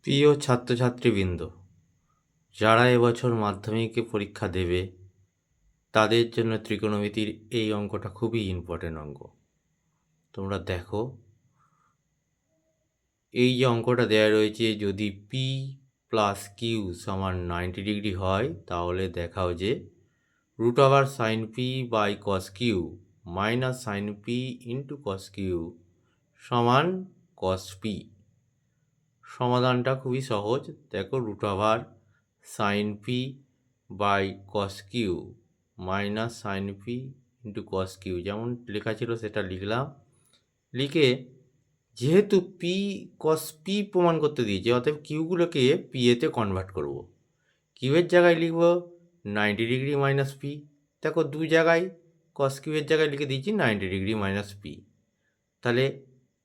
প্রিয় ছাত্রছাত্রীবৃন্দ, যারা এবছর মাধ্যমিকে পরীক্ষা দেবে তাদের জন্য ত্রিকোণমিতির এই অঙ্কটা খুবই ইম্পর্টেন্ট অঙ্ক। তোমরা দেখো, এই যে অঙ্কটা দেওয়া রয়েছে, যদি পি প্লাস কিউ সমান 90 ডিগ্রি হয় তাহলে দেখাও যে root over sine P by cos Q minus sine P into cos Q সমান কস পি। সমাধানটা খুবই সহজ। দেখো, root over sine P by cos Q minus sine P into cos Q যেমন লেখা ছিল সেটা লিখলাম। লিখে যেহেতু পি কস পি প্রমাণ করতে দিয়েছে, অতএব কিউগুলোকে পি এতে কনভার্ট করব। কিউয়ের জায়গায় লিখব 90 ডিগ্রি মাইনাস পি। দেখো, দু জায়গায় কস কিউয়ের জায়গায় লিখে দিয়েছি 90 ডিগ্রি মাইনাস পি। তাহলে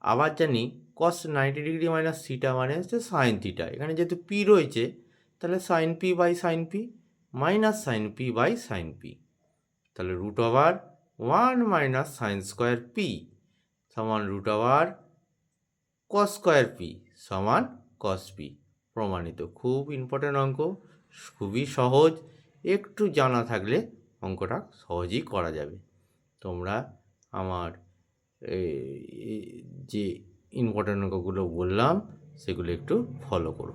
আবার জানি কস 90 ডিগ্রি মাইনাস থিটা মানে হচ্ছে সাইন থিটা। এখানে যেহেতু পি রয়েছে তাহলে sine P by sine P minus sine P by sine P. তাহলে root over 1 minus sine square P সমান root over cos square P সমান কস পি। প্রমাণিত। খুব ইম্পর্টেন্ট অঙ্ক, খুবই সহজ। একটু জানা থাকলে অঙ্কটা সহজেই করা যাবে। তোমরা আমার যে ইম্পর্টেন্ট অঙ্কগুলো বললাম সেগুলো একটু ফলো করো।